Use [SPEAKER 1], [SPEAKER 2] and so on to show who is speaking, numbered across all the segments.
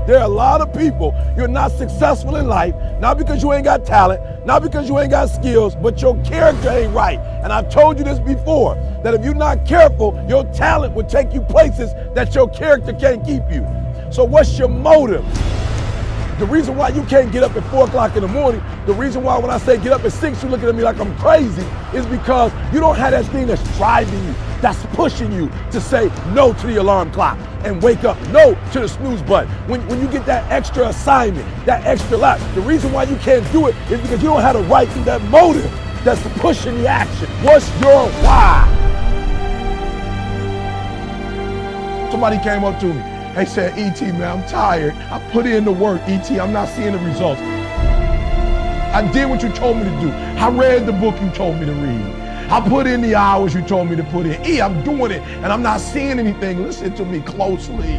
[SPEAKER 1] There are a lot of people, you're not successful in life, not because you ain't got talent, not because you ain't got skills, but your character ain't right. And I've told you this before, that if you're not careful, your talent will take you places that your character can't keep you. So what's your motive? The reason why you can't get up at 4 o'clock in the morning, the reason why when I say get up at 6, you're looking at me like I'm crazy, is because you don't have that thing that's driving you, that's pushing you to say no to the alarm clock and wake up, no to the snooze button. When you get that extra assignment, that extra lap, the reason why you can't do it is because you don't have the right thing, that motive that's pushing the action. What's your why? Somebody came up to me. They said, E.T., man, I'm tired. I put in the work, E.T., I'm not seeing the results. I did what you told me to do. I read the book you told me to read. I put in the hours you told me to put in. I'm doing it, and I'm not seeing anything. Listen to me closely.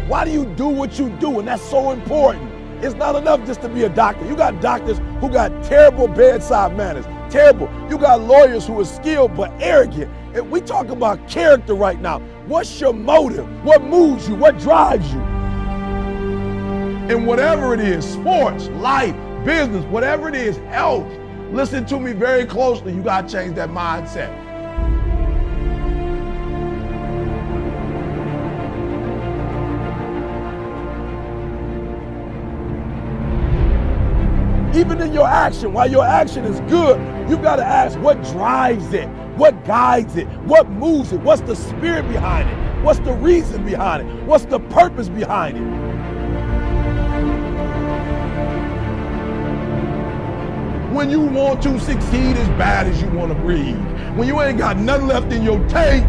[SPEAKER 1] Why do you do what you do? And that's so important. It's not enough just to be a doctor. You got doctors who got terrible bedside manners. Terrible. You got lawyers who are skilled but arrogant. And we talk about character right now. What's your motive? What moves you? What drives you? And whatever it is, sports, life, business, whatever it is, health, listen to me very closely. You got to change that mindset. Even in your action, while your action is good, you got to ask what drives it, what guides it, what moves it, what's the spirit behind it, what's the reason behind it, what's the purpose behind it. When you want to succeed as bad as you want to breathe, when you ain't got nothing left in your tank,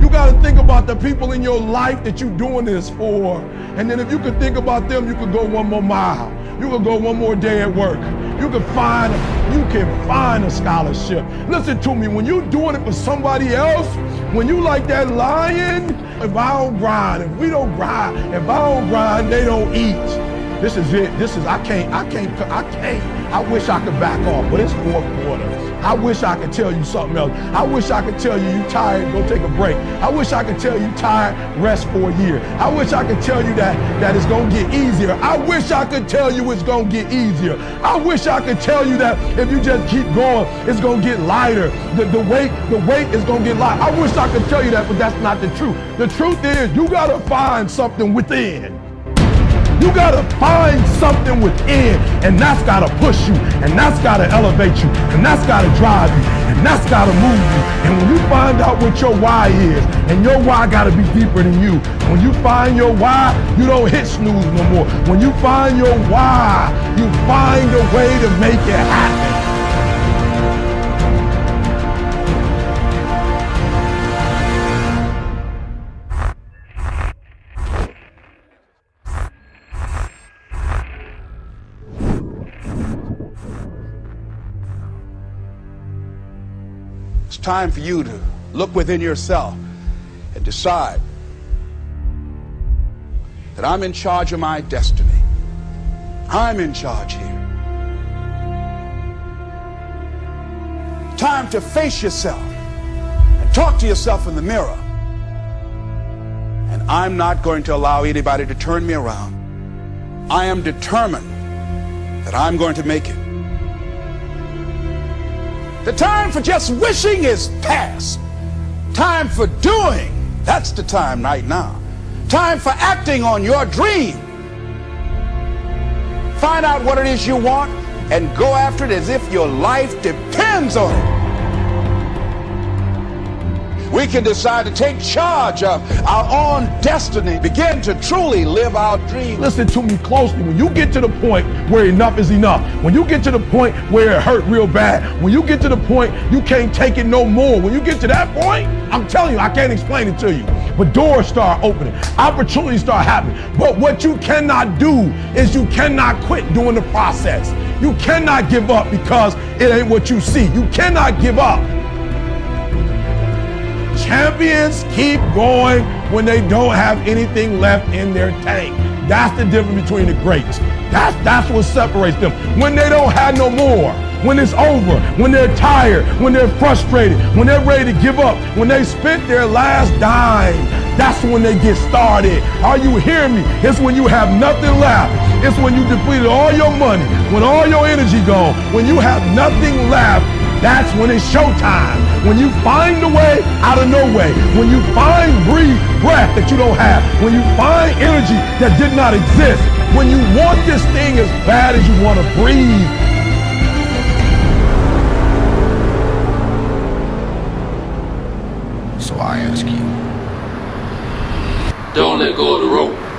[SPEAKER 1] you got to think about the people in your life that you're doing this for. And then if you could think about them, you could go one more mile. You could go one more day at work. You can find a scholarship. Listen to me, when you're doing it for somebody else, when you like that lion, if I don't grind, if we don't grind, if I don't grind, they don't eat. This is it. I wish I could back off, but it's fourth quarter. I wish I could tell you something else. I wish I could tell you tired, go take a break. I wish I could tell you tired, rest for a year. I wish I could tell you that it's gonna get easier. I wish I could tell you it's gonna get easier. I wish I could tell you that if you just keep going, it's gonna get lighter. The weight is gonna get lighter. I wish I could tell you that, but that's not the truth. The truth is you gotta find something within. You gotta find something within, and that's gotta push you, and that's gotta elevate you, and that's gotta drive you, and that's gotta move you. And when you find out what your why is, and your why gotta be deeper than you, when you find your why, you don't hit snooze no more. When you find your why, you find a way to make it happen.
[SPEAKER 2] It's time for you to look within yourself and decide that I'm in charge of my destiny. I'm in charge here. Time to face yourself and talk to yourself in the mirror. And I'm not going to allow anybody to turn me around. I am determined that I'm going to make it. The time for just wishing is past. Time for doing, that's the time right now. Time for acting on your dream. Find out what it is you want and go after it as if your life depends on it. We can decide to take charge of our own destiny, begin to truly live our dream.
[SPEAKER 1] Listen to me closely. When you get to the point where enough is enough, when you get to the point where it hurt real bad, when you get to the point you can't take it no more, when you get to that point, I'm telling you, I can't explain it to you, but doors start opening, opportunities start happening. But what you cannot do is you cannot quit doing the process. You cannot give up because it ain't what you see. You cannot give up. Champions keep going when they don't have anything left in their tank. That's the difference between the greats. That's what separates them. When they don't have no more, when it's over, when they're tired, when they're frustrated, when they're ready to give up, when they spent their last dime, that's when they get started. Are you hearing me? It's when you have nothing left. It's when you depleted all your money, when all your energy gone, when you have nothing left. That's when it's showtime. When you find a way out of no way. When you find breath that you don't have. When you find energy that did not exist. When you want this thing as bad as you want to breathe.
[SPEAKER 3] So I ask you, don't let go of the rope.